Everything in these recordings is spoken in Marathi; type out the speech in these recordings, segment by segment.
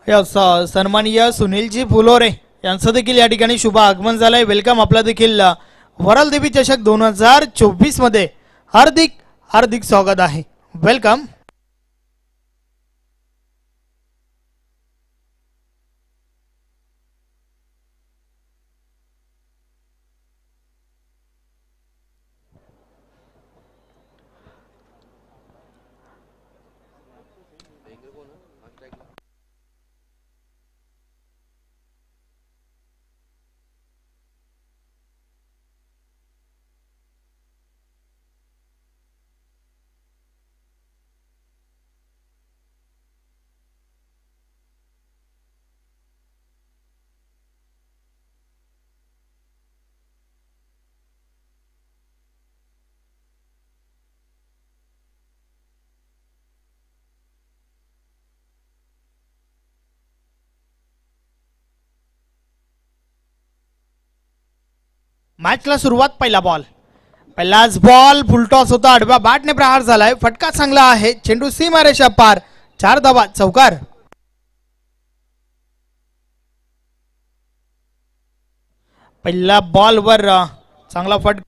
यस सन्माननीय सुनीलजी फुलोरे यांचं देखील या ठिकाणी शुभ आगमन झालंय. वेलकम. आपला देखील वरल देवी चषक 2024 मध्ये हार्दिक हार्दिक स्वागत आहे. वेलकम. मॅचला सुरुवात. पहिला बॉल, पहिलाच बॉल फुलटॉस होता. आडव्या बॅटने प्रहार झालाय. फटका चांगला आहे. चेंडू सीमारेषा पार. 4 धावा. चौकार. पहिल्या बॉलवर चांगला फटका.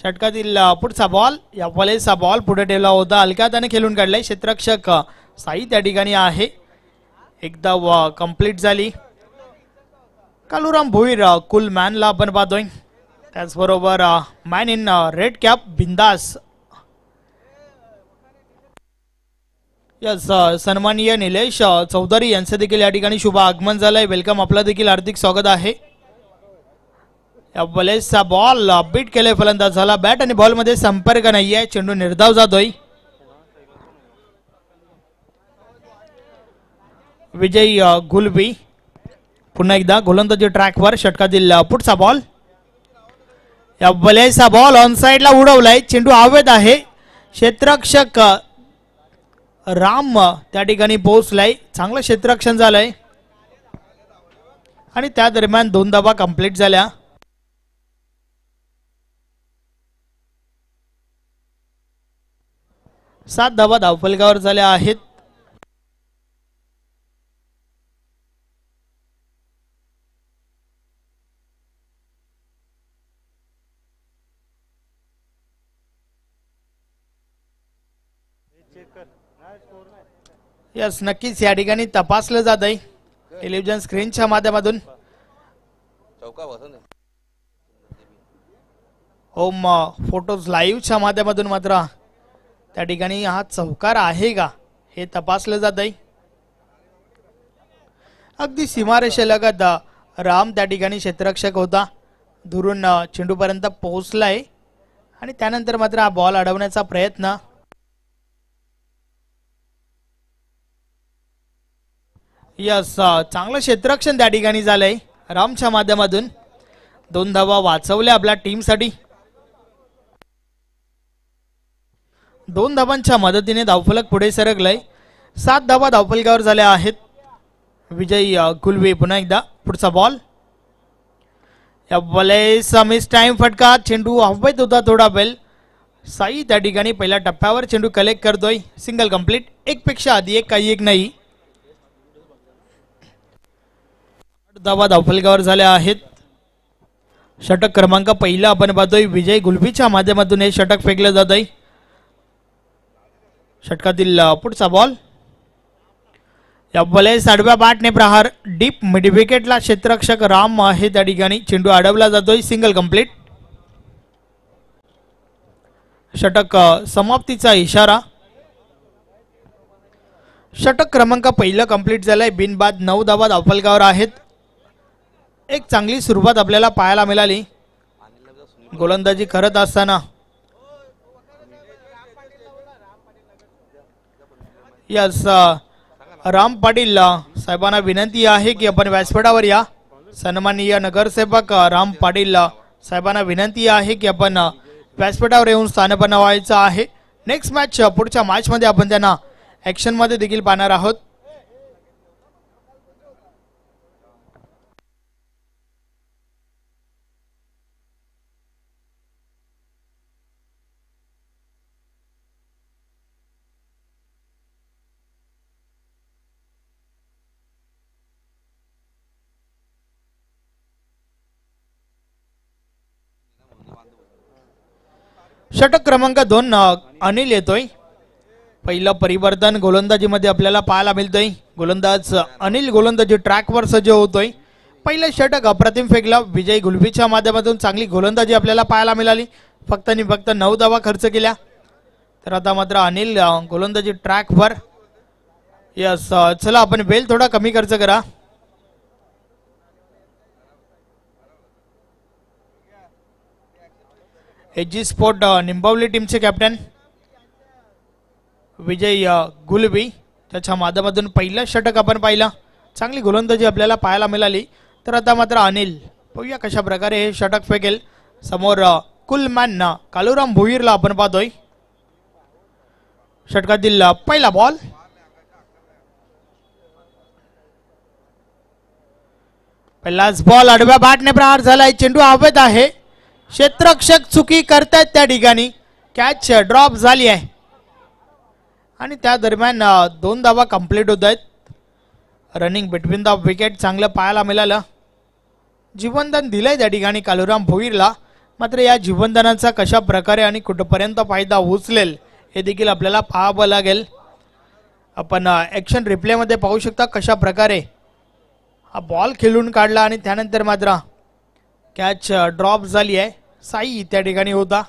षटकातील पुढचा बॉल. या बॉलेचा बॉल पुढे ठेवला होता. हलक्या त्याने खेळून काढलाय. क्षेत्ररक्षक साई त्या ठिकाणी आहे. एकदा कंप्लीट झाली. कालुराम भोईर कुल मॅनला आपण पाहतोय. त्याचबरोबर मॅन इन रेड कॅप बिंदास. यस सन्माननीय निलेश चौधरी यांचं देखील या ठिकाणी शुभ आगमन झालंय. वेलकम. आपलं देखील हार्दिक स्वागत आहे. बॉलेसचा बॉल बीट केले. फलंदाज झाला. बॅट आणि बॉल मध्ये संपर्क नाहीये. चेंडू निर्धाव जातोय. विजय गुलबी पुन्हा एकदा गोलंदाजी ट्रॅकवर. षटकातील पुढचा बॉल. या बॉलेसचा बॉल ऑन साइडला उडवलाय. चेंडू हवेत आहे. क्षेत्ररक्षक राम त्या ठिकाणी पोहोचलाय. चांगलं क्षेत्ररक्षण झालंय आणि त्या दरम्यान 2 धावा कंप्लीट झाल्या. सात धावा धावफलकावर झाल्या आहेत. यस नक्कीच या ठिकाणी तपासलं जात आहे टेलिव्हिजन स्क्रीनच्या माध्यमातून. होम फोटोज लाईव्हच्या माध्यमातून मात्र त्या ठिकाणी हा चौकार आहे का हे तपासलं जात आहे. अगदी सीमारेषेलगत राम त्या ठिकाणी क्षेत्ररक्षक होता. दुरून चेंडूपर्यंत पोहोचलाय आणि त्यानंतर मात्र हा बॉल अडवण्याचा प्रयत्न. यस चांगलं क्षेत्ररक्षण त्या ठिकाणी झालंय रामच्या माध्यमातून. 2 धावा वाचवल्या आपल्या टीमसाठी. 2 धावांच्या मदतीने धावफलक पुढे सरकलाय. 7 धावा धावफलकावर झाल्या आहेत. विजय गुलवे पुन्हा एकदा. पुढचा बॉल. या बॉलेचा मिस टाइम फटका. चेंडू हवेत होता थोडा वेळ. साई त्या ठिकाणी पहिल्या टप्प्यावर चेंडू कलेक्ट करतोय. Single complete. एक पेक्षा आधी एक, काही एक नाही. 8 धावा धावफलकावर झाल्या आहेत. षटक क्रमांक पहिला आपण पाहतोय. विजय गुलबीच्या माध्यमातून हे षटक फेकलं जात आहे. षटकातील पुढचा बॉल. या बॉलेस आडव्या बॅटने प्रहार. डीप मिड विकेटला क्षेत्ररक्षक राम आहे त्या ठिकाणी. चेंडू अडवला जातोय. Single complete. षटक समाप्तीचा इशारा. षटक क्रमांक पहिलं कंप्लीट झालंय. बिनबाद 9 धावा धावफलकावर आहेत. एक चांगली सुरुवात आपल्याला पाहायला मिळाली गोलंदाजी करत असताना. यस राम पाटील साहेबांना विनंती आहे की आपण व्यासपीठावर या. सन्माननीय नगरसेवक राम पाटील साहेबांना विनंती आहे की आपण व्यासपीठावर येऊन स्थानपन्न व्हायचं आहे. नेक्स्ट मॅच पुढच्या मॅच मध्ये आपण त्यांना ऍक्शन मध्ये देखील पाहणार आहोत. षटक क्रमांक 2 अनिल येतोय. पहिलं परिवर्तन गोलंदाजीमध्ये आपल्याला पाहायला मिळतोय. गोलंदाज अनिल गोलंदाजी ट्रॅकवर सज्ज होतोय. पहिलं षटक अप्रतिम फेकला. विजय गुलबीच्या माध्यमातून चांगली गोलंदाजी आपल्याला पाहायला मिळाली. फक्त आणि फक्त 9 धावा खर्च केल्या. तर आता मात्र अनिल गोलंदाजी ट्रॅकवर. यस, चला आपण बेल थोडा कमी खर्च करा. एजी स्पोर्ट निंबावली टीमचे कॅप्टन विजय गुलबी, त्याच्या माध्यमातून पहिलं षटक आपण पाहिलं. चांगली गोलंदाजी आपल्याला पाहायला मिळाली. तर आता मात्र अनिल पाहूया कशा प्रकारे हे षटक फेकेल. समोर कुलमॅन कालुराम भोईरला आपण पाहतोय. षटकातील पहिला बॉल. पहिलाच बॉल आडव्या बॅटने प्रहार झालाय. चेंडू हवेत आहे. क्षेत्ररक्षक चुकी करतायत त्या ठिकाणी. कॅच ड्रॉप झाली आहे आणि त्या दरम्यान 2 धावा कंप्लीट होत आहेत. रनिंग बिटवीन द विकेट चांगलं पाहायला मिळालं. जीवनदान दिलंय त्या ठिकाणी कालुराम भोईरला. मात्र या जीवनदानाचा कशा प्रकारे आणि कुठपर्यंत फायदा उचलेल हे देखील आपल्याला पाहावं लागेल. आपण ॲक्शन रिप्लेमध्ये पाहू शकता कशा प्रकारे हा बॉल खेळून काढला आणि त्यानंतर मात्र कॅच ड्रॉप झाली आहे. साई त्या ठिकाणी होता.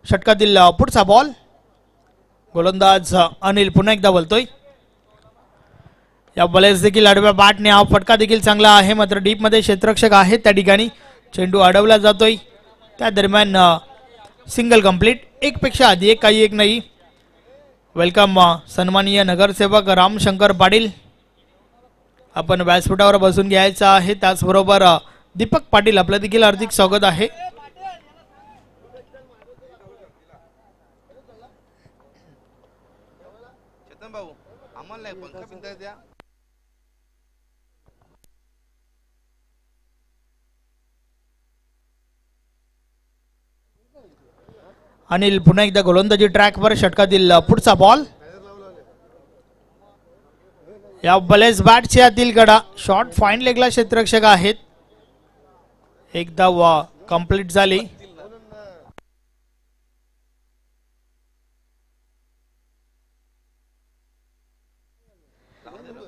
षटकातील पुढचा बॉल. गोलंदाज अनिल पुन्हा एकदा बोलतोय. या बॉलेस देखील आडव्या बॅटने हा फटका देखील चांगला आहे. मात्र डीप मध्ये क्षेत्ररक्षक आहेत त्या ठिकाणी. चेंडू अडवला जातोय. त्या दरम्यान सिंगल कंप्लीट. एक पेक्षा अधिक काही एक नाही. वेलकम सन्माननीय नगरसेवक रामशंकर पाटील. आपण व्यासपीठावर बसून घ्यायचं आहे. त्याचबरोबर दीपक पाटील आपलं देखील हार्दिक स्वागत आहे. अनिल पुन्हा एकदा गोलंदाजी ट्रॅकवर. षटकातील पुढचा बॉल. या बलेस बॅटच्या आतील गडा. शॉर्ट फाईन लेगला क्षेत्ररक्षक आहेत. एक धाव कंप्लीट झाली.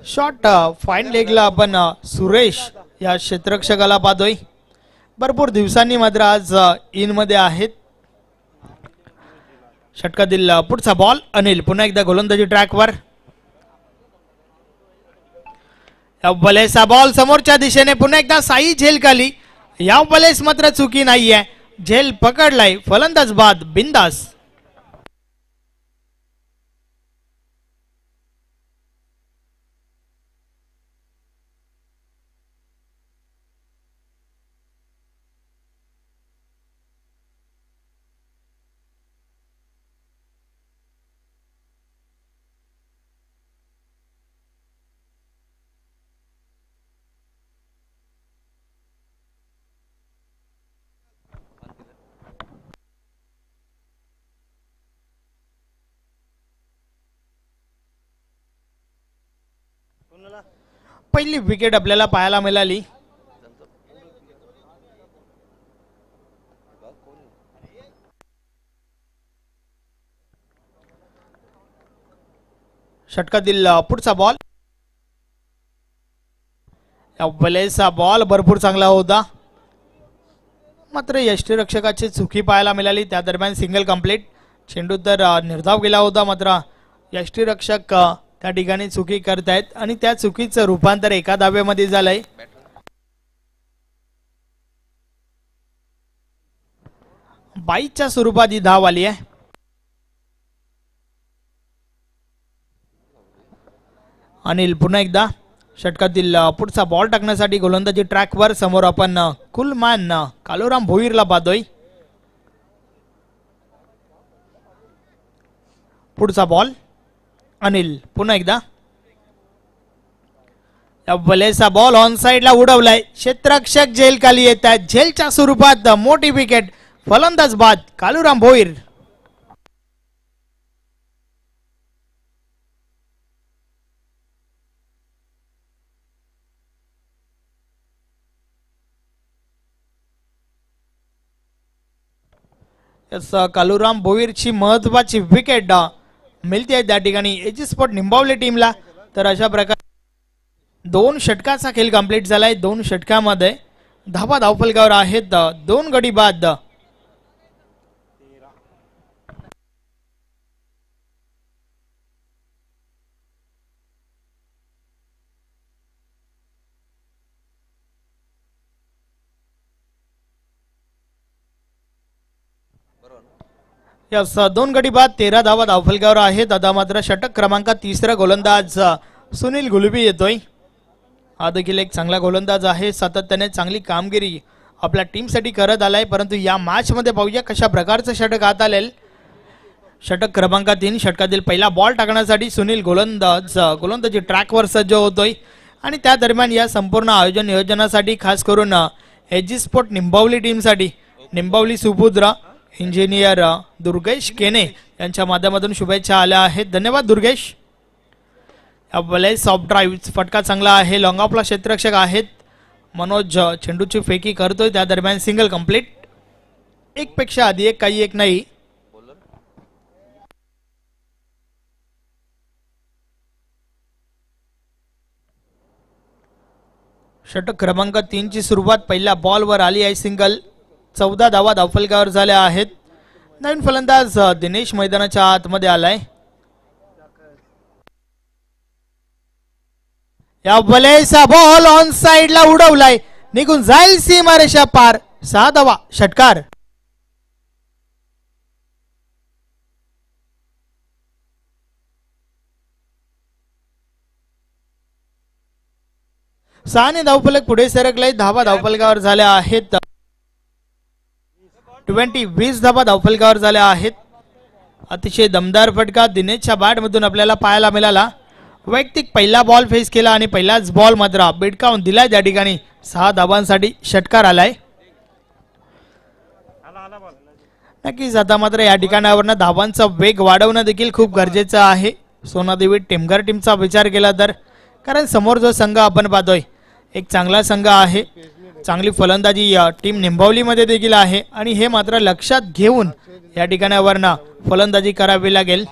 शॉर्ट फाईन लेगला आपण सुरेश या क्षेत्ररक्षकाला पाहतोय. भरपूर दिवसांनी मात्र आज इन मध्ये आहेत. षटकातील पुढचा बॉल. अनिल पुन्हा एकदा गोलंदाजी ट्रॅकवर. बलेचा बॉल समोरच्या दिशेने. पुन्हा एकदा साई झेल खाली. या बलेस मात्र चुकी नाहीये. झेल पकडलाय. फलंदाज बाद बिंदास. पहिली विकेट आपल्याला पाहायला मिळाली. षटकातील पुढचा बॉल. बलेचा बॉल भरपूर चांगला होता. मात्र यष्टीरक्षकाची चुकी पाहायला मिळाली. त्या दरम्यान सिंगल कंप्लीट. चेंडू तर निर्धाव गेला होता. मात्र यष्टीरक्षक त्या ठिकाणी चुकी करतायत आणि त्या चुकीचं रूपांतर एका धावेमध्ये झालंय. 22च्या स्वरूपात ही धाव आली आहे. अनिल पुन्हा एकदा षटकातील पुढचा बॉल टाकण्यासाठी गोलंदाजी ट्रॅकवर. समोर आपण कुलमॅन कालुराम भोईरला पाहतोय. पुढचा बॉल. अनिल पुन्हा एकदा. बलेचा बॉल ऑन साइडला उडवलाय. क्षेत्ररक्षक झेल खाली येत आहेत. झेलच्या स्वरूपात मोठी विकेट. फलंदाज बाद कालुराम भोईर. कालुराम भोईरची महत्वाची विकेट मिळते त्या ठिकाणी एजी स्पोर्ट निंबावली टीमला। तर अशा प्रकारे 2 षटकाचा खेळ कंप्लीट झालाय। 2 षटकामध्ये धावा धावफलकावर आहेत 2 गडी बाद। यस 2 गडी बाद 13 धावा धावफलकावर आहेत। आता मात्र षटक क्रमांक 3 गोलंदाज सुनील गुलबी येतोय। हा देखील एक चांगला गोलंदाज आहे, सातत्याने चांगली कामगिरी आपल्या टीमसाठी करत आलाय। परंतु या मॅच मध्ये पाहूया कशा प्रकारचं षटक हात आलेल। षटक क्रमांक 3 षटकातील पहिला बॉल टाकण्यासाठी सुनील गोलंदाजी ट्रॅकवर सज्ज होतोय आणि त्या दरम्यान या संपूर्ण आयोजन नियोजनासाठी खास करून एजी स्पोर्ट निंबावली टीमसाठी निंबावली सुपुत्र इंजिनियर दुर्गेश केने यांच्या माध्यमातून शुभेच्छा आल्या आहेत। धन्यवाद दुर्गेश। अव्वल सॉफ्ट ड्राईव्ह फटका चांगला आहे, लॉंग ऑफला क्षेत्ररक्षक आहेत। मनोज चेंडूची फेकी करतोय, त्या दरम्यान सिंगल कंप्लीट। एक पेक्षा आधी एक, काही एक नाही। षटक क्रमांक 3 ची सुरुवात पहिल्या बॉलवर आली आहे, सिंगल। 14 धावा धावफलकावर झाल्या आहेत। नवीन फलंदाज दिनेश मैदानाच्या आतमध्ये आलाय। या बलेचा बॉल ऑन साइडला उडवलाय, निघून जाईल सीमारेषा पार। 6 धावा, षटकार। सहाने धावफलक पुढे सरकले, धावा धावफलकावर झाल्या आहेत 20 धावा धावफलकावर झाल्या आहेत। अतिशय दमदार फटका दिनेशच्या बॅट मधून आपल्याला पाहायला मिळाला। वैयक्तिक पहिला बॉल फेस केला आणि पहिलाच बॉल मात्र बिडकावून दिलाय त्या ठिकाणी। 6 धावांसाठी षटकार आलाय। नक्कीच आता मात्र या ठिकाणावरनं धावांचा वेग वाढवणं देखील खूप गरजेचं आहे सोनादेवी टेमघर टीमचा विचार केला तर, कारण समोर जो संघ आपण पाहतोय एक चांगला संघ आहे, चांगली फलंदाजी टीम निंबावली मध्ये देखील आहे आणि हे मात्र लक्षात घेऊन या ठिकाणावरनं फलंदाजी करावी लागेल।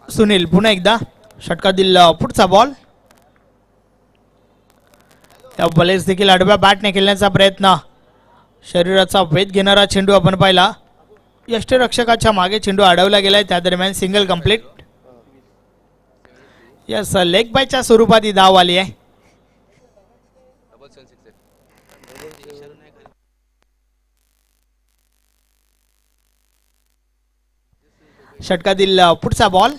सुनील पुन्हा एकदा षटकातील पुढचा बॉल। या बॉलेस देखील आडव्या बॅटने खेळण्याचा प्रयत्न, शरीराचा वेध घेणारा चेंडू आपण पाहिला। यष्टिरक्षकाच्या मागे चेंडू अडवला गेलाय, त्या दरम्यान सिंगल कंप्लीट। यस लेग बायच्या स्वरूपात ही धाव आली आहे। षटकातील पुढचा बॉल।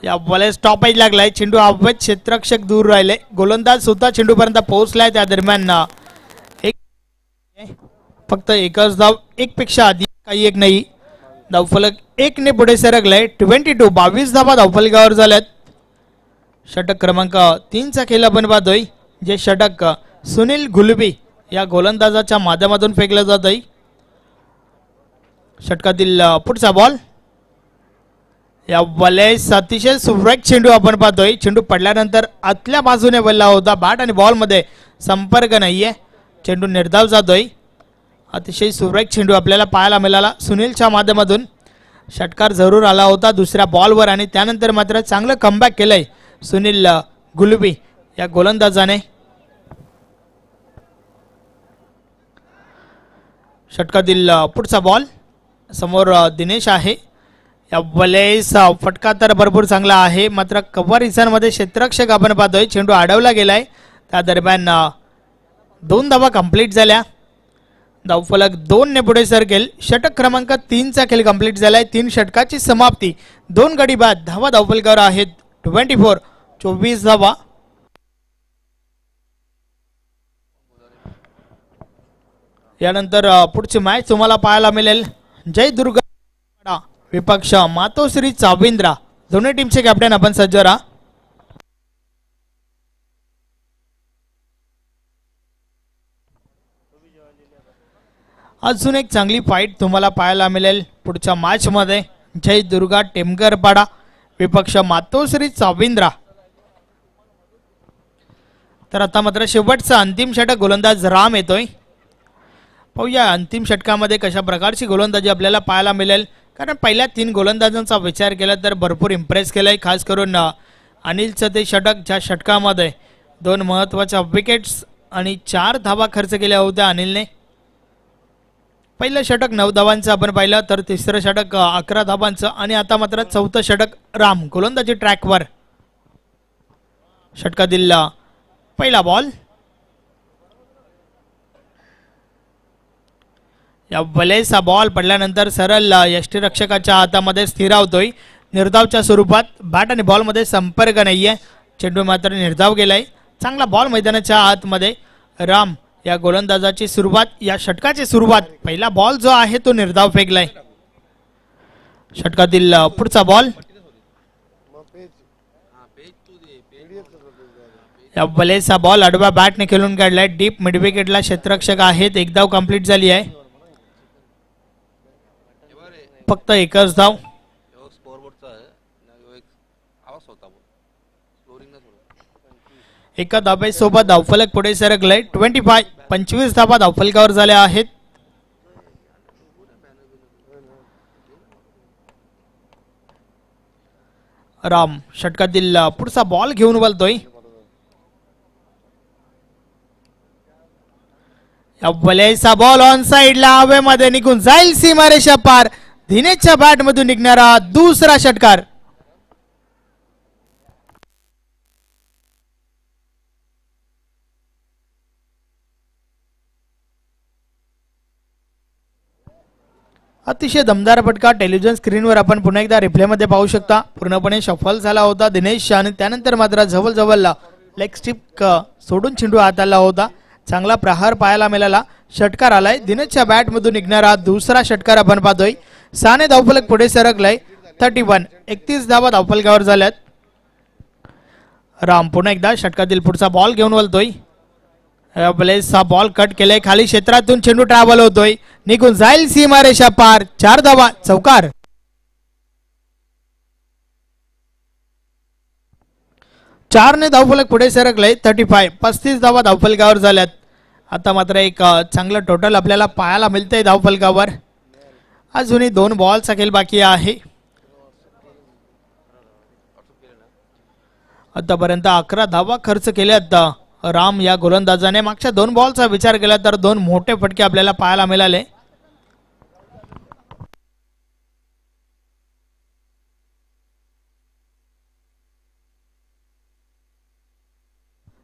या बॉलेस टॉप एज लागलाय, चेंडू अवैध क्षेत्ररक्षक दूर राहिले, गोलंदाज सुद्धा चेंडू पर्यंत पोहोचलाय। त्या दरम्यान फक्त एकच धाव, एक पेक्षा आधी काही एक नाही। धावफलक 1 ने पुढे सरकलाय। 22 धावा धावफलकावर झाल्यात। षटक क्रमांक 3 चा खेळ आपण पाहतोय, जे षटक सुनील गुलबी या गोलंदाजाच्या माध्यमातून फेकलं जात आहे। षटकातील पुढचा बॉल। या बॉलेस अतिशय सुरेख चेंडू आपण पाहतोय, चेंडू पडल्यानंतर आतल्या बाजूने वळला होता, बॅट आणि बॉल मध्ये संपर्क नाहीये, चेंडू निर्धाव जातोय। अतिशय सुरेख चेंडू आपल्याला पाहायला मिळाला सुनीलच्या माध्यमातून। षटकार जरूर आला होता दुसऱ्या बॉलवर आणि त्यानंतर मात्र चांगलं कमबॅक केलंय सुनील गुलबी या गोलंदाजाने। षटकातील पुढचा बॉल, समोर दिनेश आहे। या बॉलेस फटका तर भरपूर चांगला आहे, मात्र कव्हर मध्ये क्षेत्ररक्षक आपण पाहतोय, चेंडू अडवला गेलाय। त्या दरम्यान 2 धावा कंप्लीट झाल्या। धावफलक 2 ने पुढे सरकेल। षटक क्रमांक 3 चा खेळ कंप्लीट झालाय। 3 षटकाची समाप्ती, 2 गडी बाद, धावा धावफलकावर आहेत 24 धावा। यानंतर पुढची मॅच तुम्हाला पाहायला मिळेल जय दुर्गा विपक्ष मातोश्री चाविंद्रा। दोन्ही टीमचे कॅप्टन आपण सज्ज राहा। अजून एक चांगली फाईट तुम्हाला पाहायला मिळेल पुढच्या मॅच मध्ये, जय दुर्गा टेमघरपाडा विपक्ष मातोश्री चाविंद्रा। तर आता मात्र शेवटचा अंतिम षटक गोलंदाज राम येतोय. पाहूया अंतिम षटकामध्ये कशा प्रकारची गोलंदाजी आपल्याला पाहायला मिळेल. कारण पहिल्या 3 गोलंदाजांचा विचार केला तर भरपूर इम्प्रेस केलाय. खास करून अनिलचं ते षटक, ज्या षटकामध्ये 2 महत्त्वाच्या विकेट्स आणि 4 धावा खर्च केल्या होत्या अनिलने. पहिलं षटक 9 धावांचं आपण पाहिलं, तर तिसरं षटक 11 धावांचं आणि आता मात्र चौथं षटक राम गोलंदाजी ट्रॅकवर. षटकातील पहिला बॉल, या वलेसा बॉल पडल्यानंतर सरळ यष्टीरक्षकाच्या हातामध्ये स्थिरावतोय. निर्धावच्या स्वरूपात बॅट आणि बॉलमध्ये संपर्क नाहीये. चेंडू मात्र निर्धाव गेलाय. चांगला बॉल मैदानाच्या आतमध्ये. राम या गोलंदाजाची सुरुवात, या षटकाची सुरुवात, पहिला बॉल जो आहे तो निर्धाव फेकलाय. षटकातील पुढचा बॉल, या वलेसा बॉल आडव्या बॅटने खेळून काढलाय. डीप मिड विकेटला क्षेत्ररक्षक आहेत. 1 धाव कंप्लीट झाली आहे. फक्त एकच धाव. एका धाब्यासोबत धावफलक पुढे सरकलाय. 25 धावा धावफलकावर झाल्या आहेत. राम षटकातील पुढचा बॉल घेऊन वळतोय. वलेसा बॉल ऑन साइडला हवेमध्ये निघून जाईल सीमारेषा पार. दिनेशच्या बॅट मधून निघणारा दुसरा षटकार. अतिशय दमदार फटका. टेलिव्हिजन स्क्रीनवर आपण पुन्हा एकदा रिप्लेमध्ये पाहू शकता. पूर्णपणे शफल झाला होता दिनेश आणि त्यानंतर मात्र जवळ लेग स्टिप सोडून चेंडू हाताला होता. चांगला प्रहार पाहायला मिळाला. षटकार आलाय. दिनेशच्या बॅट मधून निघणारा दुसरा षटकार आपण पाहतोय. 6 धावफलक पुढे सरकलाय. 31 धावा धावफलकावर झाल्यात. राम पुन्हा एकदा षटकातील पुढचा बॉल घेऊन वळतोय. हा बॉल कट केलाय. खाली क्षेत्रातून चेंडू ट्रॅव्हल होतोय. निघून जाईल सीमारेषा पार. 4 धावा, चौकार. चारने धावफलक पुढे सरकलाय. 35 धावा धावफलकावर झाल्यात. आता मात्र एक चांगलं टोटल आपल्याला पाहायला मिळतंय धावफलकावर. अजूनही 2 बॉलचा खेळ बाकी आहे. आतापर्यंत 11 धावा खर्च केल्यात राम या गोलंदाजाने. मागच्या 2 बॉलचा विचार केला तर 2 मोठे फटके आपल्याला पाहायला मिळाले.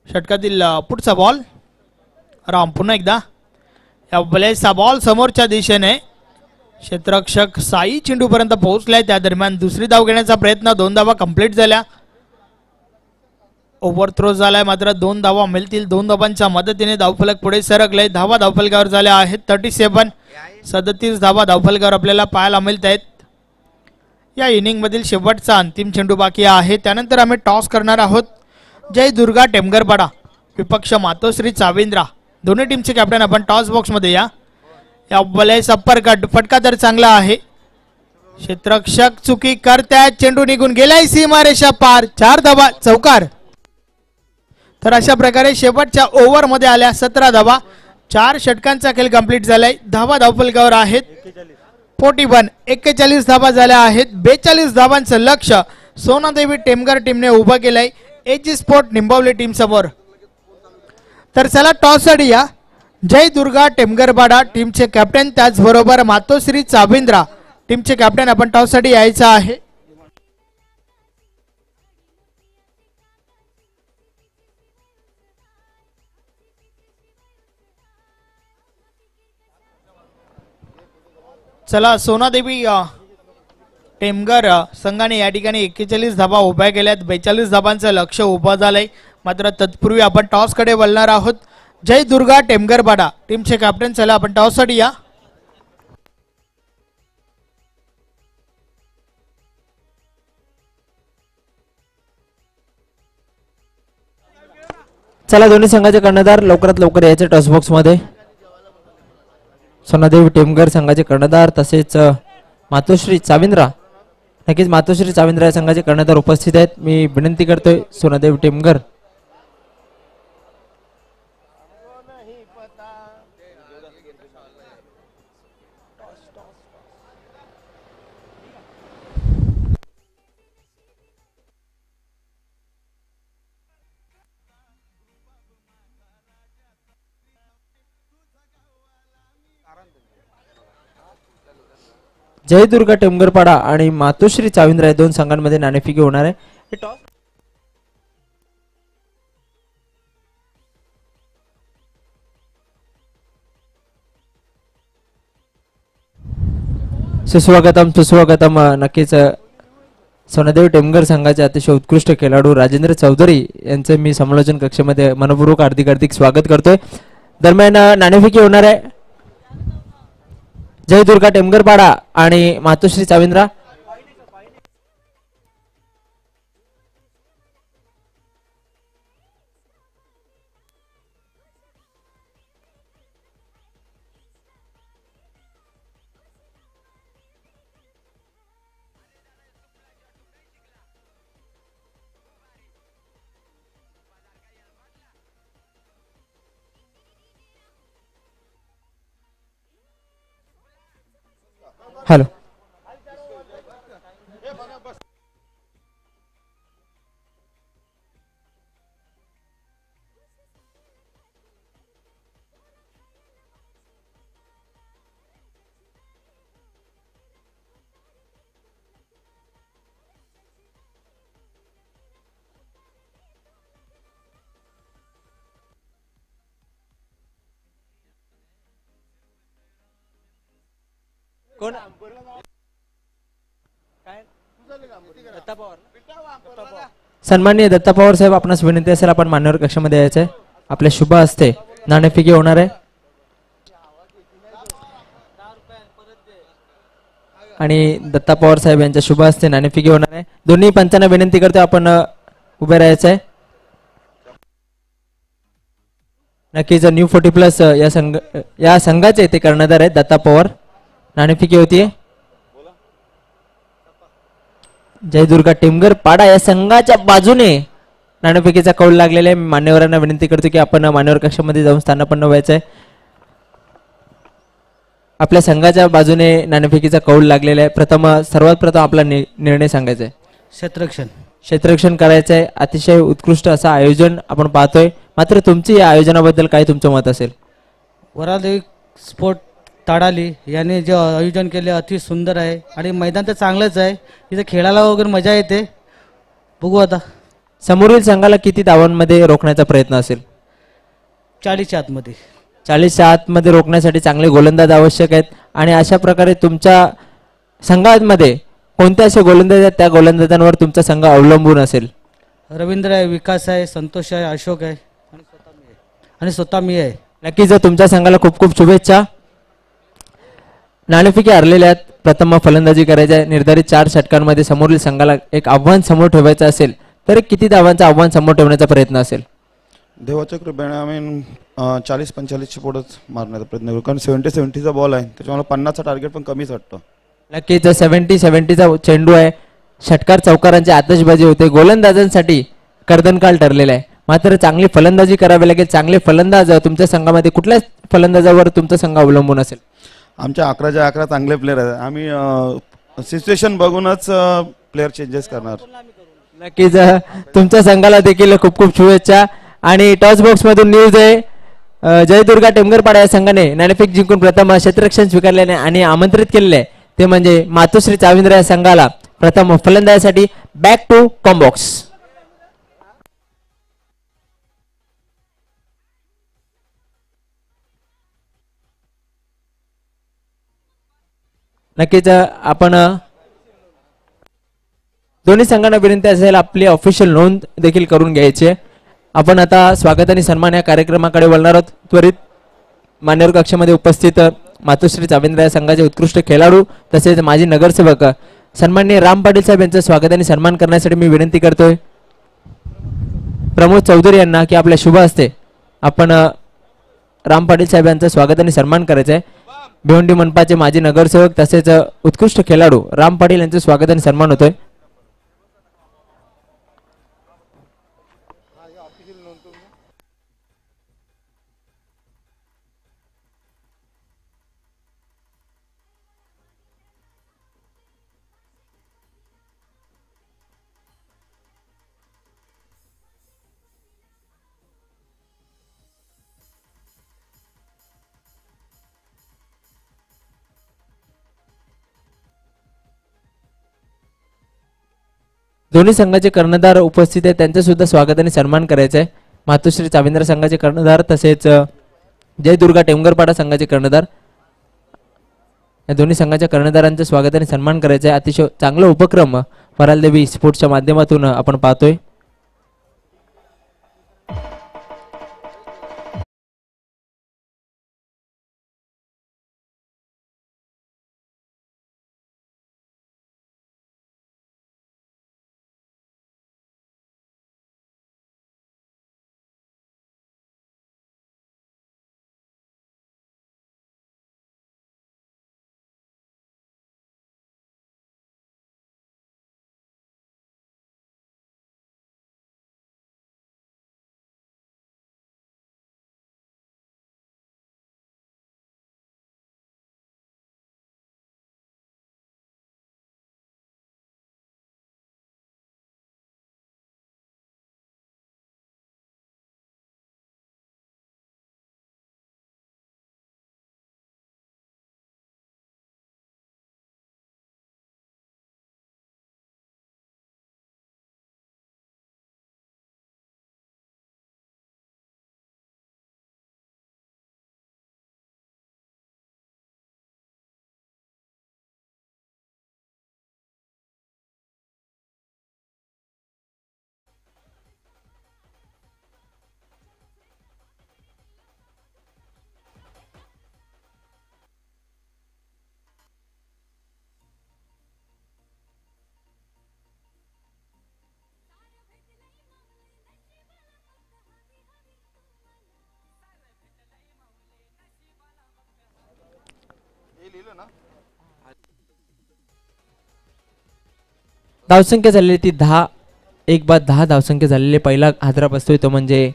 षटकातील पुढचा बॉल, राम पुन्हा एकदा. या वलेसा बॉल समोरच्या दिशेने. क्षेत्ररक्षक साई चेंडू पर्यंत पोहोचलाय. त्या दरम्यान दुसरी धाव घेण्याचा प्रयत्न. 2 धावा कंप्लीट झाल्या. ओव्हरथ्रो झालाय, मात्र 2 धावा मिळतील. 2 धावांच्या मदतीने धावफलक पुढे सरकलाय. धावा धावफलकावर झाल्या आहेत 37 धावा धावफलकावर आपल्याला पाहायला मिळत आहेत. या इनिंग मधील शेवटचा अंतिम चेंडू बाकी आहे. त्यानंतर आम्ही टॉस करणार आहोत. जय दुर्गा टेमगरपाडा विपक्ष मातोश्री चाविंद्रा. दोन्ही टीमचे कॅप्टन आपण टॉस बॉक्स मध्ये या. या वलेसा फटका तर चांगला आहे. क्षेत्ररक्षक चुकी करतायत. चेंडू निघून गेलाय सीमारेषा पार. 4 धावा, चौकार. तर अशा प्रकारे शेवटच्या ओव्हर मध्ये आल्या 17 धावा. 4 षटकांचा खेळ कंप्लीट झालाय. धावा धावफलकावर आहेत 41 धावा झाल्या आहेत. 42 धावांचं लक्ष सोनादेवी टेमगर टीमने उभं केलंय एजी स्पोर्ट निंबवली टीम समोर. तर चला टॉस साठी या. जय दुर्गा टेमगरपाडा टीमचे कॅप्टन, त्याचबरोबर मातोश्री चाविंद्रा टीमचे कॅप्टन आपण टॉस साठी यायचं आहे. चला सोनादेवी टेमगर संघाने या ठिकाणी 41 धावा उभ्या केल्यात. 42 धावांचं लक्ष उभं झालंय. मात्र तत्पूर्वी आपण टॉस कडे वळणार आहोत. जय दुर्गा टेमगरपाडा टीमचे कॅप्टन, चला आपण टॉस साठी या. चला दोन्ही संघाचे कर्णधार लवकरात लवकर यायचे टॉस बॉक्स मध्ये. सोनादेवी टेमगर संघाचे कर्णधार तसेच मातोश्री चाविंद्रा, नक्कीच मातोश्री चाविंद्रा या संघाचे कर्णधार उपस्थित आहेत. मी विनंती करतोय सोनादेवी टेमगर जयदुर्गा टेमगरपाडा आणि मातोश्री चाविंद्र या दोन संघांमध्ये नाणेफेकी होणार आहे. हे टॉस सुस्वागतम. नक्कीच सोनादेवी टेमगर संघाचे अतिशय उत्कृष्ट खेळाडू राजेंद्र चौधरी यांचे मी समालोचन कक्षामध्ये मनपूर्वक हार्दिक स्वागत करतोय. दरम्यान नाणेफेकी होणार आहे जयदुर्गा टेमगरपाडा आणि मातोश्री चाविंद्रा. हॅलो. कोण सन्माननीय दत्ता पवार साहेब, आपणास विनंती असेल आपण मान्यवर कक्षामध्ये यायचं आहे. आपल्या शुभ हस्ते नाणेफेकी होणार आहे आणि दत्ता पवार साहेब यांच्या शुभ हस्ते नाणेफेकी होणार आहे. दोन्ही पंचांना विनंती करतो आपण उभे राहायचं आहे. नक्कीच न्यू 40+ या संघाचे ते कर्णधार आहेत दत्ता पवार. नाणेफेकी होतीये जयदुर्गा टेमगर पाडा या संघाच्या बाजूने नाणेफेकीचा कौल लागलेला आहे. मान्यवरांना विनंती करतो की आपण मान्यवर कक्षामध्ये जाऊन स्थानापन्न व्हायचं आहे. आपल्या संघाच्या बाजूने नाणेफेकीचा कौल लागलेला आहे. सर्वात प्रथम आपला निर्णय सांगायचा आहे. क्षेत्ररक्षण करायचं आहे. अतिशय उत्कृष्ट असं आयोजन आपण पाहतोय. मात्र तुमची या आयोजनाबद्दल काय तुमचं मत असेल? वरादेवी स्पोर्ट ताडाली याने जे आयोजन केले अति सुंदर आहे आणि मैदान तर चांगलंच आहे. इथे खेळायला वगैरे मजा येते. बघू आता समोरील संघाला किती धावांमध्ये रोखण्याचा प्रयत्न असेल? 40च्या आतमध्ये. 40च्या आतमध्ये रोखण्यासाठी चांगले गोलंदाज आवश्यक आहेत. आणि अशा प्रकारे तुमच्या संघामध्ये कोणते असे गोलंदाज आहेत त्या गोलंदाजांवर तुमचा संघ अवलंबून असेल? रवींद्र आहे, विकास आहे, संतोष आहे, अशोक आहे आणि स्वतः मी आहे. नक्कीच तुमच्या संघाला खूप खूप शुभेच्छा. नाणेफेकी हरलेल्या आहेत. प्रथम फलंदाजी करायची आहे. निर्धारित 4 षटकांमध्ये समोरील संघाला एक आव्हान समोर ठेवायचं असेल तर किती धावांचं आव्हान समोर ठेवण्याचा प्रयत्न असेल? देवाच्या कृपेने आम्ही 40-45च्या पुढेच मारण्याचा प्रयत्न करू, कारण 70-70चा बॉल आहे, त्याच्यामुळे 50चा टार्गेट पण कमीच वाटतं. नक्कीच 70-70चा चेंडू आहे. षटकार चौकारांची आतषबाजी होते. गोलंदाजांसाठी कर्दनकाळ ठरलेला आहे. मात्र चांगली फलंदाजी करावी लागेल. चांगले फलंदाज तुमच्या संघामध्ये कुठल्या फलंदाजावर तुमचा संघ अवलंबून असेल? आमच्या 11च्या 11 चांगले प्लेयर आहेत. आम्ही सिच्युएशन बघूनच प्लेयर चेंजेस करणार. नक्कीच तुमच्या संघाला देखील खूप खूप शुभेच्छा. आणि टॉस बॉक्स मधून न्यूज आहे जयदुर्गा टेमगरपाडा या संघाने नाणेफेक जिंकून प्रथम क्षेत्ररक्षण स्वीकारल्याने आणि आमंत्रित केलेले आहे ते म्हणजे मातोश्री चाविंद्र या संघाला प्रथम फलंदाजीसाठी बॅक टू कॉम बॉक्स. नक्कीच आपण दोन्ही संघांना विनंती असेल आपली ऑफिशियल नोंद देखील करून घ्यायची आहे. आपण आता स्वागत आणि सन्मान या कार्यक्रमाकडे वळणार आहोत. त्वरित मान्यवर कक्षामध्ये उपस्थित मातोश्री चाविंद्र या संघाचे उत्कृष्ट खेळाडू तसेच माजी नगरसेवक सन्माननीय राम पाटील साहेब यांचं स्वागत आणि सन्मान करण्यासाठी मी विनंती करतोय प्रमोद चौधरी यांना की आपल्या शुभ हस्ते आपण राम पाटील साहेब यांचं स्वागत आणि सन्मान करायचं आहे. भिवंडी मनपाचे माजी नगरसेवक तसेच उत्कृष्ट खेळाडू राम पाटील यांचं स्वागत आणि सन्मान होतोय. दोन्ही संघाचे कर्णधार उपस्थित आहेत, त्यांचं सुद्धा स्वागत आणि सन्मान करायचं आहे. मातोश्री चाविंद्र संघाचे कर्णधार तसेच जय दुर्गा टेमगरपाडा संघाचे कर्णधार, या दोन्ही संघाच्या कर्णधारांचं स्वागत आणि सन्मान करायचा आहे. अतिशय चांगला उपक्रम परालदेवी स्पोर्ट्सच्या माध्यमातून आपण पाहतोय. धावसंख्या झालेली ती 10, एक बाद 10 धावसंख्या झालेली. पहिला हादरा बसतोय तो म्हणजे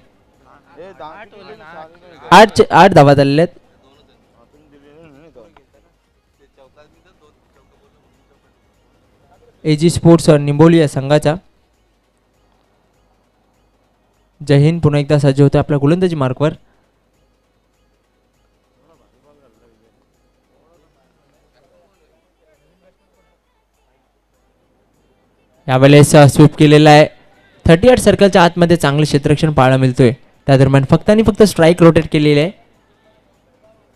8 धावा झालेल्या आहेत. एजी स्पोर्ट्स निंबोली या संघाचा जय हिंद पुन्हा एकदा सज्ज होते आपल्या गोलंदाजी मार्कवर. यावेळेस स्वीप केलेला आहे. 38 सर्कलच्या आतमध्ये चांगले क्षेत्ररक्षण पाहायला मिळतोय. त्या दरम्यान फक्त आणि फक्त स्ट्राईक रोटेट केलेली आहे.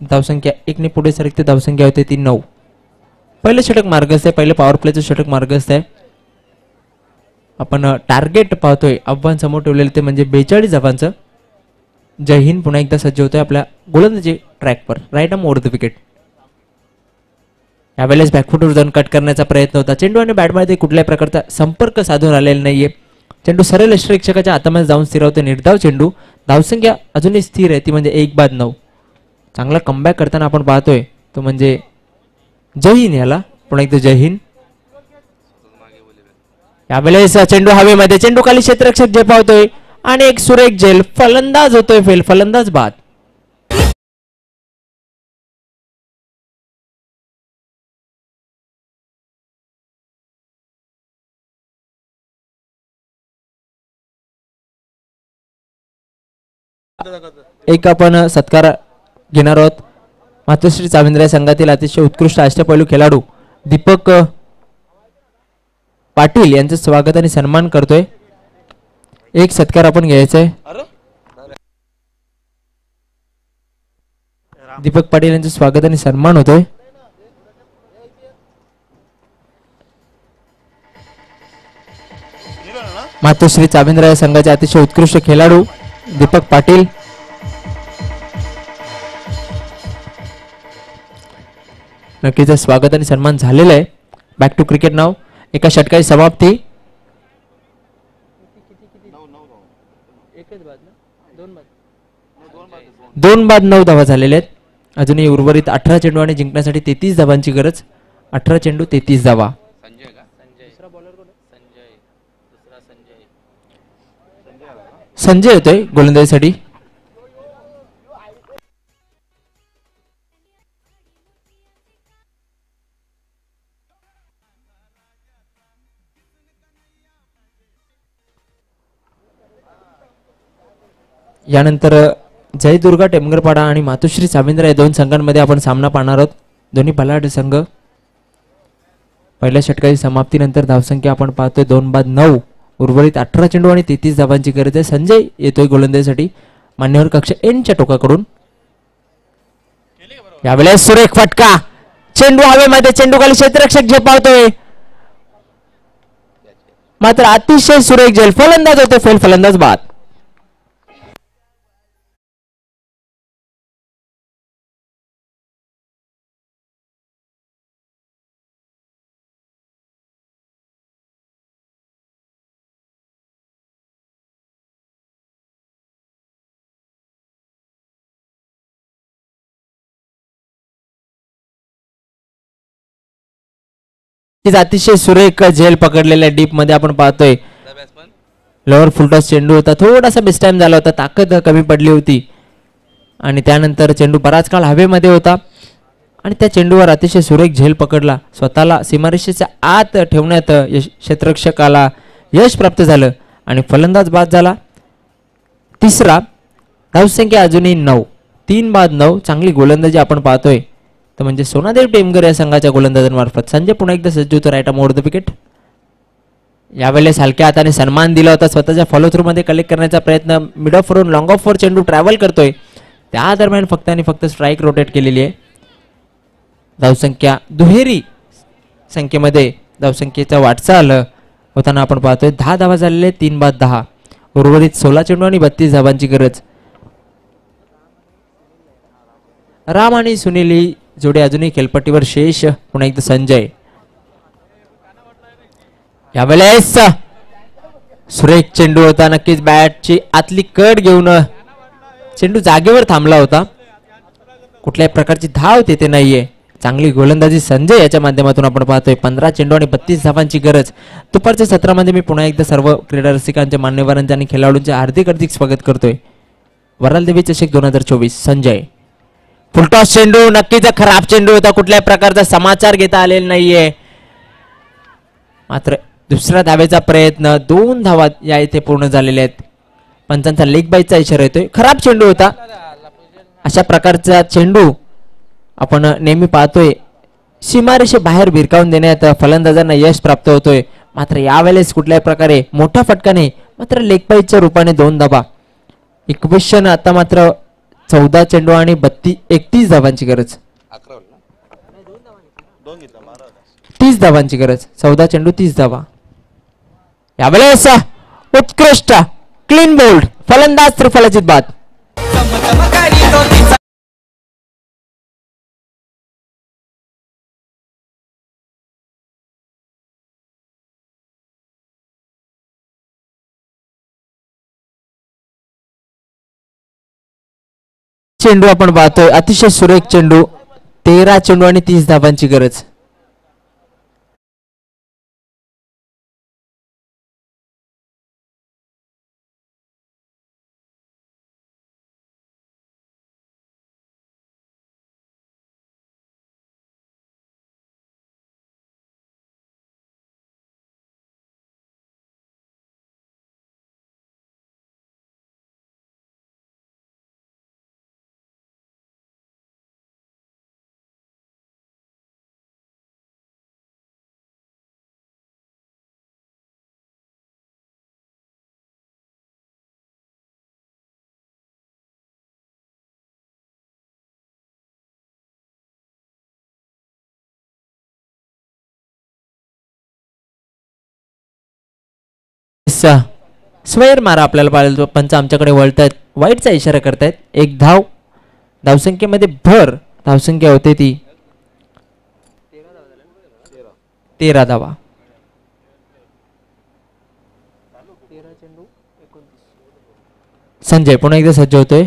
धावसंख्या 1 ने पुढे सरकते. धावसंख्या होते 3-9. पहिलं षटक मार्गस्थ आहे. पहिलं पॉवर प्लेचं षटक मार्गस्थ आहे. आपण टार्गेट पाहतोय आव्हान समोर ठेवलेलं ते म्हणजे 42 धावांचं. जय हिंद पुन्हा एकदा सज्ज होतोय आपल्या गोलंदाजी ट्रॅकवर. Right arm over the wicket. यावेळेस बॅकफुटवर जाऊन कट करण्याचा प्रयत्न होता. चेंडू आणि बॅटमध्ये कुठल्याही प्रकारचा संपर्क साधून आलेला नाहीये. चेंडू सरळ यष्टिरक्षकाच्या हातामध्ये जाऊन स्थिरावतो. निर्धाव चेंडू. धावसंख्या अजूनही स्थिर आहे ती म्हणजे 1 बाद 9. चांगला कमबॅक करताना आपण पाहतोय तो म्हणजे जय हिंद. याला पुन्हा एकदा जय हिंद. यावेळेस चेंडू हवेमध्ये. चेंडू खाली क्षेत्ररक्षक झेपावतोय आणि एक सुरेख झेल. फलंदाज होतोय फेल. फलंदाज बाद. एक आपण सत्कार घेणार आहोत. मातोश्री चाविंद्र संघातील अतिशय उत्कृष्ट अष्टपैलू खेळाडू दीपक पाटील यांचं स्वागत आणि सन्मान करतोय. एक सत्कार आपण घ्यायचा आहे. दीपक पाटील यांचं स्वागत आणि सन्मान होतोय. मातोश्री चाविंद्र या संघाचे अतिशय उत्कृष्ट खेळाडू दीपक पाटील. नक्कीच स्वागत आणि सन्मान झालेला आहे. बॅक टू क्रिकेट नाव. एका षटकाची समाप्ती. 2 बाद 9 धावा झालेल्या आहेत. अजूनही उर्वरित 18 चेंडू आणि जिंकण्यासाठी 33 धावांची गरज. 18 चेंडू 33 धावा. संजय होतोय गोलंदाजीसाठी. यानंतर जय दुर्गा टेमगरपाडा आणि मातोश्री चाविंद्र या दोन संघांमध्ये आपण सामना पाहणार आहोत. दोन्ही बलाढ्य संघ. पहिल्या षटकाची समाप्तीनंतर धावसंख्या आपण पाहतोय 2-9. उर्वरित 18 चेंडू आणि 33 धावांची गरज आहे. संजय येतोय गोलंदाजीसाठी मान्यवर कक्ष एनच्या टोकाकडून. यावेळेस सुरेख फटका, चेंडू हवेमध्ये, चेंडू खाली क्षेत्ररक्षक झेपावतोय, मात्र अतिशय सुरेख झेल. फलंदाज होते फेल, फलंदाज बाद. अतिशय सुरेख झेल पकडलेल्या डीप मध्ये आपण पाहतोय. लोअर फुलटॉस चेंडू होता, थोडासा मिसटाइम झाला होता, ताकद कमी पडली होती आणि त्यानंतर चेंडू बराच काळ हवेमध्ये होता आणि त्या चेंडूवर अतिशय सुरेख झेल पकडला. स्वतःला सीमारेषेच्या आत ठेवण्यात क्षेत्ररक्षकाला यश प्राप्त झालं आणि फलंदाज बाद झाला. तिसरा, धावसंख्या अजूनही 9, 3-9. चांगली गोलंदाजी आपण पाहतोय तर म्हणजे सोनादेव टेमगर या संघाच्या गोलंदाजांमार्फत. संजय पुन्हा एकदा सज्ज होतो राईट मोड द विकेट. यावेळेस हलक्या हाताने सन्मान दिला होता, स्वतःच्या फॉलो थ्रू मध्ये कलेक्ट करण्याचा प्रयत्न, मिड ऑफ वरून लॉंग ऑफ वर चेंडू ट्रॅव्हल करतोय, त्या दरम्यान फक्त आणि फक्त स्ट्राईक रोटेट केलेली आहे. धावसंख्या दुहेरी संख्येमध्ये धावसंख्येचा वाटचाल होताना आपण पाहतोय. 10 धावा झालेले, 3-10. उर्वरित 16 चेंडू आणि 32 धावांची गरज. राम आणि सुनील ही जोडी अजूनही खेळपट्टीवर शेष. पुन्हा एकदा संजय. यावेळेस सुरेख चेंडू होता, नक्कीच बॅटची आतली कट घेऊन चेंडू जागेवर थांबला होता. कुठल्याही प्रकारची धाव तेथे नाहीये. चांगली गोलंदाजी संजय याच्या माध्यमातून आपण पाहतोय. 15 चेंडू आणि 32 धावांची गरज. दुपारच्या सत्रामध्ये मी पुन्हा एकदा सर्व क्रीडा रसिकांच्या, मान्यवरांच्या आणि खेळाडूंचे हार्दिक स्वागत करतोय. वराल देवी चषक 2024. संजय फुलटॉस चेंडू, नक्कीच खराब चेंडू होता, कुठल्याही प्रकारचा समाचार घेता आलेला नाहीये. मात्र दुसऱ्या धावेचा प्रयत्न, 2 धावा या इथे पूर्ण झालेल्या आहेत. पंचांचा लेग बाईचा इशारा येतोय. खराब चेंडू होता. अशा प्रकारचा चेंडू आपण नेहमी पाहतोय सीमारेषे बाहेर भिरकावून देण्यात फलंदाजांना यश प्राप्त होतोय. मात्र यावेळेस कुठल्याही प्रकारे मोठा फटका नाही, मात्र लेग बाईच्या रूपाने 2 धावा. इक्वेशन आता मात्र 14 चेंडू आणि 31 धावांची गरज. 30 धावांची गरज. 14 चेंडू 30 धावा. यावेळेस उत्कृष्ट क्लीन बोल्ड फलंदाज त्रिफलाचित बाद. चेंडू आपण पाहतोय, अतिशय सुरेख चेंडू. 13 चेंडू आणि 30 धावांची गरज. स्वैर मारा आपल्याला पाहिजे. पंच आमच्याकडे वळतायत, वाईटचा इशारा करतायत. 1 धाव. धावसंख्येमध्ये भर. धावसंख्या होते ती 13 धावा. संजय पुन्हा एकदा सज्ज होतोय.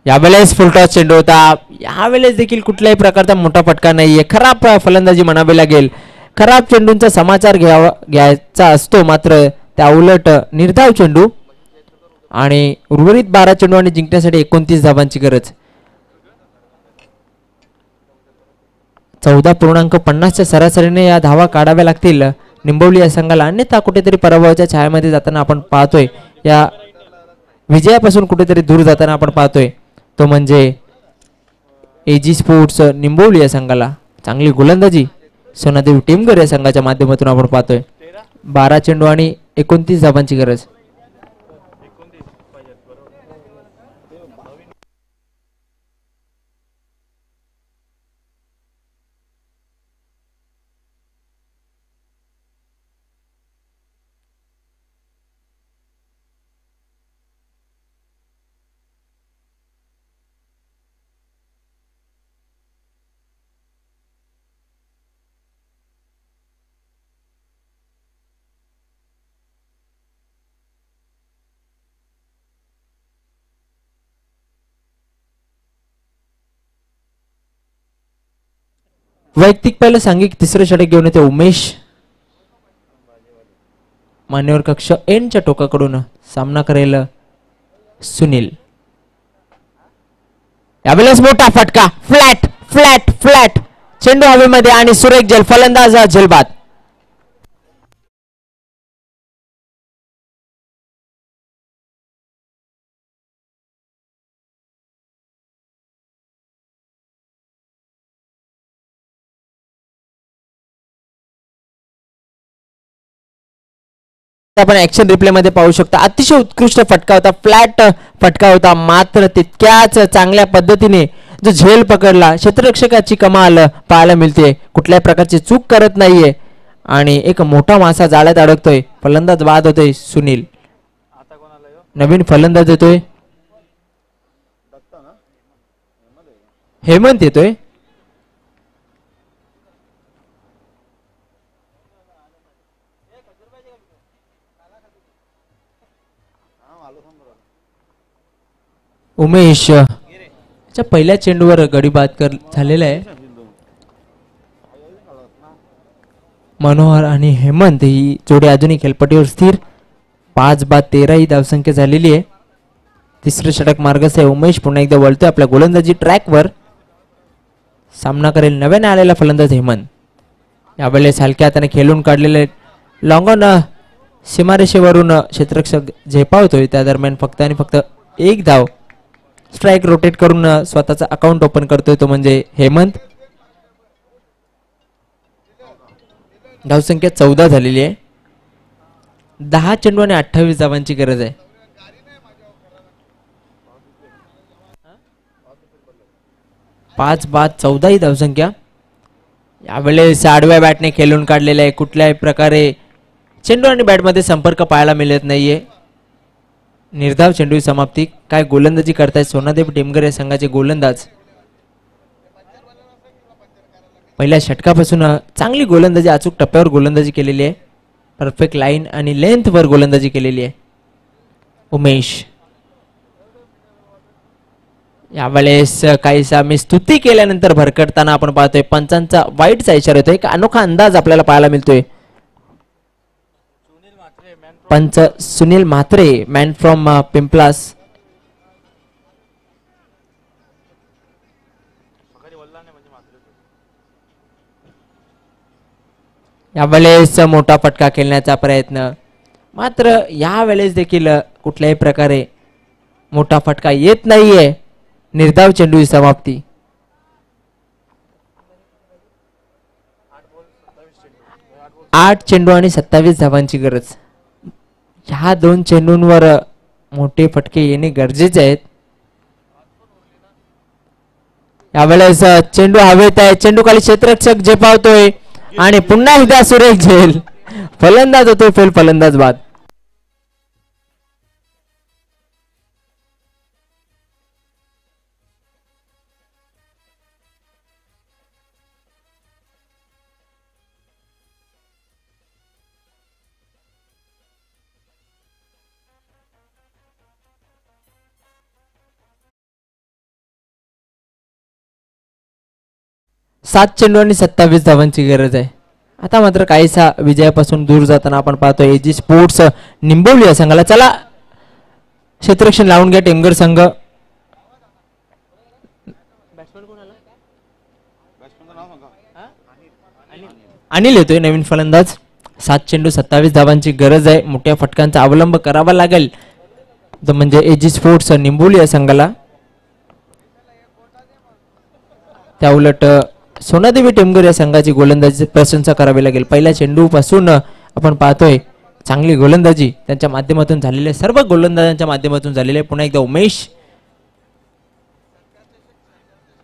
यावेळेस फुलटॉस चेंडू होता. यावेळेस देखील कुठल्याही प्रकारचा मोठा फटका नाहीये. खराब फलंदाजी म्हणावी लागेल. खराब चेंडूंचा समाचार घ्यायचा असतो, मात्र त्या उलट निर्धाव चेंडू आणि उर्वरित 12 चेंडू आणि जिंकण्यासाठी 29 धावांची गरज. 14.50च्या सरासरीने या धावा काढाव्या लागतील निंबवली या संघाला, अन्यथा कुठेतरी पराभवाच्या छायामध्ये जाताना आपण पाहतोय. या विजयापासून कुठेतरी दूर जाताना आपण पाहतोय, तो म्हणजे एजी स्पोर्ट्स निंबवली या संघाला. चांगली गोलंदाजी सोनादेवी टीमगर या संघाच्या माध्यमातून आपण पाहतोय. 12 चेंडू आणि 29 धावांची गरज. वैयक्तिक पहिलं सांघिक तिसरं षटक घेऊन येते उमेश. मान्यवर कक्ष एनच्या टोकाकडून सामना करेल सुनील. यावेळेस मोठा फटका, फ्लॅट फ्लॅट फ्लॅट, चेंडू हवेमध्ये आणि सुरेख झेल, फलंदाज झेलबाद. आपण ऍक्शन रिप्ले मध्ये पाहू शकता. अतिशय उत्कृष्ट फटका होता, फ्लॅट फटका होता, मात्र तितक्याच चांगल्या पद्धतीने जो झेल पकडला, क्षेत्ररक्षकाची कमाल पाहायला मिळते. कुठल्याही प्रकारची चूक करत नाहीये आणि एक मोठा मासा जाळ्यात अडकतोय. फलंदाज बाद होतोय सुनील. नवीन फलंदाज येतोय हेमंत येतोय. उमेश च्या पहिल्या चेंडूवर गडी बाद झालेला आहे. मनोहर आणि हेमंत ही जोडी अजूनही खेळपट्टीवर स्थिर. 5 बाद 13 ही धावसंख्या झालेली आहे. तिसरं षटक मार्गस्थ आहे. उमेश पुन्हा एकदा वळतोय आपल्या गोलंदाजी ट्रॅकवर. सामना करेल नव्याने आलेला फलंदाज हेमंत. यावेळेस हलक्या हाताने खेळून काढलेले लॉंगॉन सीमारेषेवरून क्षेत्ररक्षक झेपावतोय. त्या दरम्यान फक्त आणि फक्त एक धाव. स्ट्राइक रोटेट करून स्वतःचा अकाउंट ओपन करतोय तो म्हणजे हेमंत. धावसंख्या 14 झालेली आहे. 10 चेंडू आणि 28 धावांची गरज आहे. पाच बाद 14 ही धावसंख्या. यावेळेस आडव्या बॅटने खेळून काढलेला आहे. कुठल्याही प्रकारे चेंडू आणि बॅटमध्ये संपर्क पाहायला मिळत नाहीये. निर्धाव चेंडू समाप्ती. काय गोलंदाजी करतायत सोनादेवी टीमगर या संघाचे गोलंदाज. पहिल्या षटकापासून चांगली गोलंदाजी, अचूक टप्प्यावर गोलंदाजी केलेली आहे. परफेक्ट लाईन आणि लेंथ वर गोलंदाजी केलेली आहे उमेश. यावेळेस काहीसा मी स्तुती केल्यानंतर भरकटताना आपण पाहतोय. पंचांचा वाईटचा इशारा येतोय. एक अनोखा अंदाज आपल्याला पाहायला मिळतोय. पंच सुनील म्हात्रे, मॅन फ्रॉम पिंपलास. यावेळेस मोठा फटका खेळण्याचा प्रयत्न, मात्र यावेळेस देखील कुठल्याही प्रकारे मोठा फटका येत नाहीये. निर्धाव चेंडू समाप्ती. 8 चेंडू आणि 27 धावांची गरज. ह्या 2 चेंडूंवर मोठे फटके येणे गरजेचे आहेत. यावेळेस चेंडू हवेत आहे. चेंडू खाली क्षेत्ररक्षक झेपावतोय आणि पुन्हा एकदा सुरेख झेल. फलंदाज होतोय फेल, फलंदाज बाद. सात चेंडू आणि 27 धावांची गरज आहे. आता मात्र काहीसा विजयापासून दूर जाताना आपण पाहतोय एजी स्पोर्ट्स निंबवली या संघाला. चला क्षेत्ररक्षण लावून घ्या टेमगर संघ. अनिल येतोय नवीन फलंदाज. 7 चेंडू 27 धावांची गरज आहे. मोठ्या फटकांचा अवलंब करावा लागेल तो म्हणजे एजी स्पोर्ट्स निंबवली या संघाला. त्या उलट सोनादेवी टेमगर या संघाची गोलंदाजी प्रशंसा करावी लागेल. पहिल्या चेंडू पासून आपण पाहतोय चांगली गोलंदाजी त्यांच्या माध्यमातून झालेली आहे, सर्व गोलंदाजांच्या माध्यमातून झालेली आहे. पुन्हा एकदा उमेश,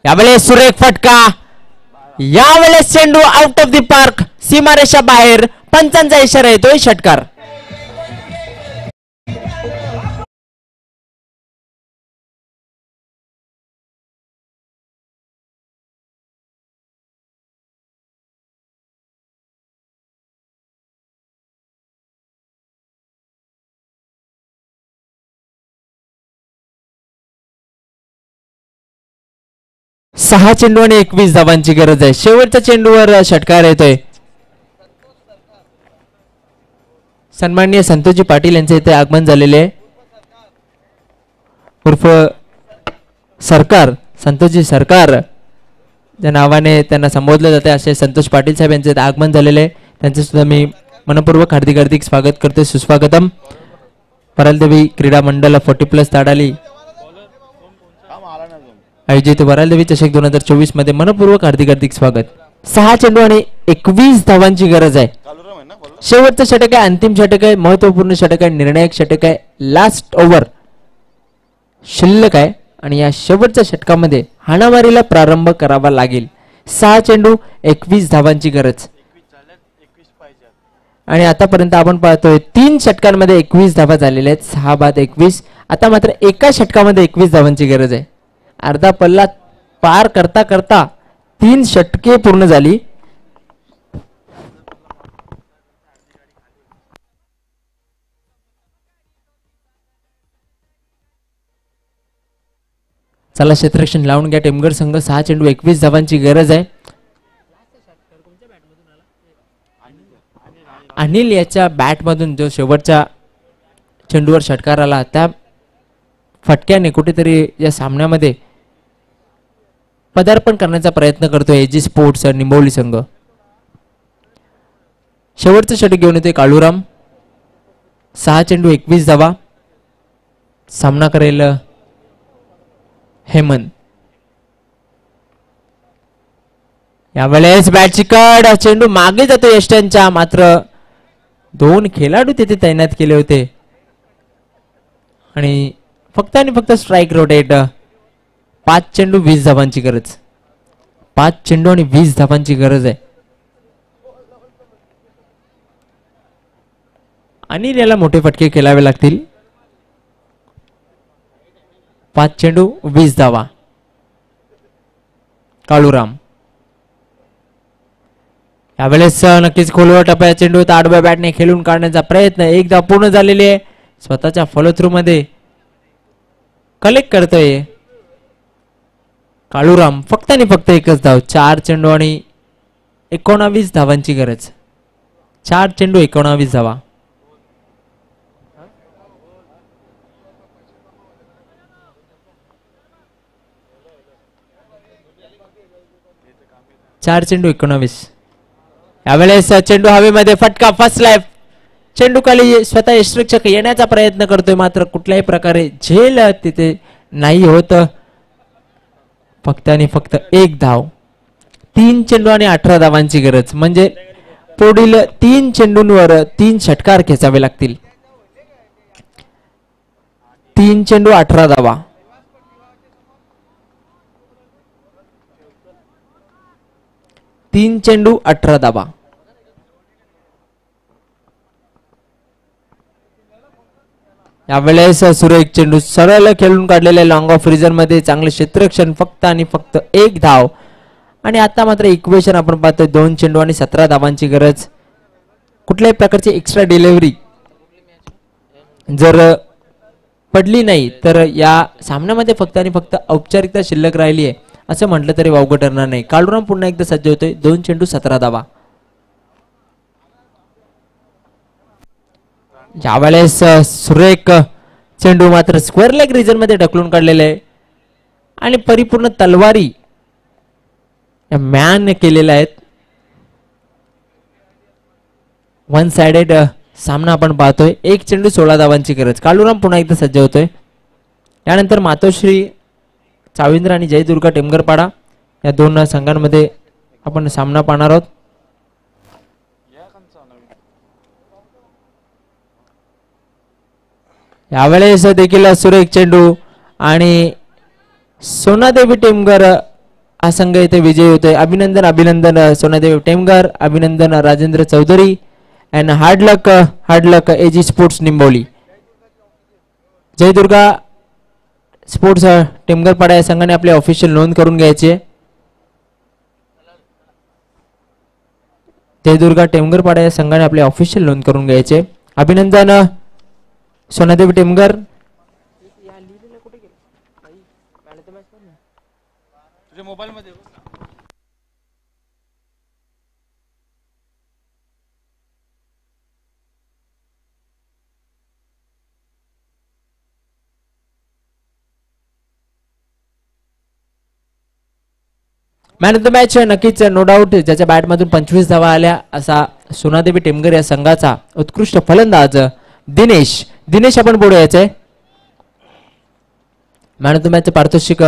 यावेळेस सुरेख फटका, यावेळेस चेंडू आउट ऑफ द पार्क, सीमारेषा बाहेर, पंचांचा इशारा येतोय, षटकार. सहा चेंडू आणि 21 धावांची गरज आहे. शेवटच्या चेंडूवर षटकार येतोय. सन्माननीय संतोषजी पाटील यांचे इथे आगमन झालेले आहे, उर्फ सरकार, संतोषजी सरकार ज्या नावाने त्यांना संबोधलं जाते असे संतोष पाटील साहेब यांचे इथे आगमन झालेले आहे. त्यांचे सुद्धा मी मनपूर्वक हार्दिक हार्दिक स्वागत करते, सुस्वागतम. वरालदेवी क्रीडा मंडळ 40+ ताडाली आयोजित वरालदेवी चषक 2024 मध्ये मनपूर्वक हार्दिक हार्दिक स्वागत. 6 चेंडू आणि 21 धावांची गरज आहे. शेवटचं षटक आहे, अंतिम षटक आहे, महत्वपूर्ण षटक आहे, निर्णायक षटक आहे, लास्ट ओव्हर शिल्लक आहे आणि या शेवटच्या षटकामध्ये हाणामारीला प्रारंभ करावा लागेल. 6 चेंडू 21 धावांची गरज आणि आतापर्यंत आपण पाहतोय 3 षटकांमध्ये 21 धावा झालेल्या आहेत, 6 बाद 21. आता मात्र एका षटकामध्ये 21 धावांची गरज आहे. अर्धा पल्ला पार करता करता 3 षटके पूर्ण झाली. चला क्षेत्ररक्षण लावून घ्या टेमगर संघ. 6 चेंडू 21 धावांची गरज आहे. अनिल याच्या बॅटमधून जो शेवटच्या चेंडूवर षटकार आला त्या फटक्याने कुठेतरी या सामन्यामध्ये पदार्पण करण्याचा प्रयत्न करतो एजी स्पोर्ट्स निंबोली संघ. शेवटचं षटक घेऊन येते काळूराम. 6 चेंडू 21 धावा. सामना करेल हेमंत. यावेळेस बॅटची कड, चेंडू मागे जातो यष्ट्यांच्या, मात्र 2 खेळाडू तिथे तैनात केले होते आणि फक्त स्ट्राईक रोटेट. 5 चेंडू 20 धावांची गरज. 5 चेंडू आणि 20 धावांची गरज आहे. अनिल याला मोठे फटके खेळावे लागतील. 5 चेंडू 20 धावा. काळूराम यावेळेस नक्कीच खोलवर टप्प्या चेंडू आडव्या बॅटने खेळून काढण्याचा प्रयत्न. 1 धाव पूर्ण झालेली आहे. स्वतःच्या फॉलो थ्रू मध्ये कलेक्ट करतोय काळूराम. फक्त आणि फक्त एकच धाव. 4 चेंडू आणि 19 धावांची गरज. 4 चेंडू 19 धावा. चार चेंडू 19. यावेळेस चेंडू हवेमध्ये फटका फसलाय. चेंडू खाली स्वतः यष्टिरक्षक येण्याचा प्रयत्न करतोय, मात्र कुठल्याही प्रकारे झेल तिथे नाही होत. फक्त आणि फक्त 1 धाव. 3 चेंडू आणि 18 धावांची गरज. म्हणजे पुढील 3 चेंडूंवर 3 षटकार खेचावे लागतील. 3 चेंडू 18 धावा. तीन चेंडू 18 धावा. यावेळेस सुरेख चेंडू सरळ खेळून काढलेले लॉंग ऑफ रिझन मध्ये चांगले क्षेत्ररक्षण. फक्त आणि फक्त 1 धाव. आणि आता मात्र इक्वेशन आपण पाहतोय 2 चेंडू आणि 17 धावांची गरज. कुठल्याही प्रकारची एक्स्ट्रा डिलिव्हरी जर पडली नाही तर या सामन्यामध्ये फक्त आणि फक्त औपचारिकता शिल्लक राहिली आहे असं म्हटलं तरी वावगं ठरणार नाही. काळूराम पुन्हा एकदा सज्ज होतोय. 2 चेंडू 17 धावा. यावेळेस सुरेख चेंडू मात्र स्क्वेअर लेग रिजन मध्ये ढकलून काढलेले आहे आणि परिपूर्ण तलवारी मॅन केलेल्या आहेत. 1 साइडेड सामना आपण पाहतोय. 1 चेंडू 16 धावांची गरज. काळूराम पुन्हा एकदा सज्ज होतोय. यानंतर मातोश्री चाविंद्र आणि जयदुर्गा टेमगरपाडा या 2 संघांमध्ये आपण सामना पाहणार आहोत. यावेळेस देखील सुरेख चेंडू आणि सोनादेवी टेमगर हा संघ इथे विजयी होतोय. अभिनंदन अभिनंदन सोनादेवी टेमगर, अभिनंदन Rajendra Chaudhari and hard luck AG sports Nimboli. Jai Durga sports Temgarpada या संघाने आपली ऑफिशियल नोंद करून घ्यायची आहे. जय दुर्गा टेमगरपाडा या संघाने आपली ऑफिशियल नोंद करून घ्यायचे. अभिनंदन सोनादेवी टेमगर. तुझ्या मोबाईल मध्ये मॅन ऑफ द मॅच नक्कीच नो डाऊट ज्याच्या बॅटमधून 25 धावा आल्या असा सोनादेवी टेमगर या संघाचा उत्कृष्ट फलंदाज दिनेश आपण पुढे यायचंय. मॅन ऑफ द मॅच पारितोषिक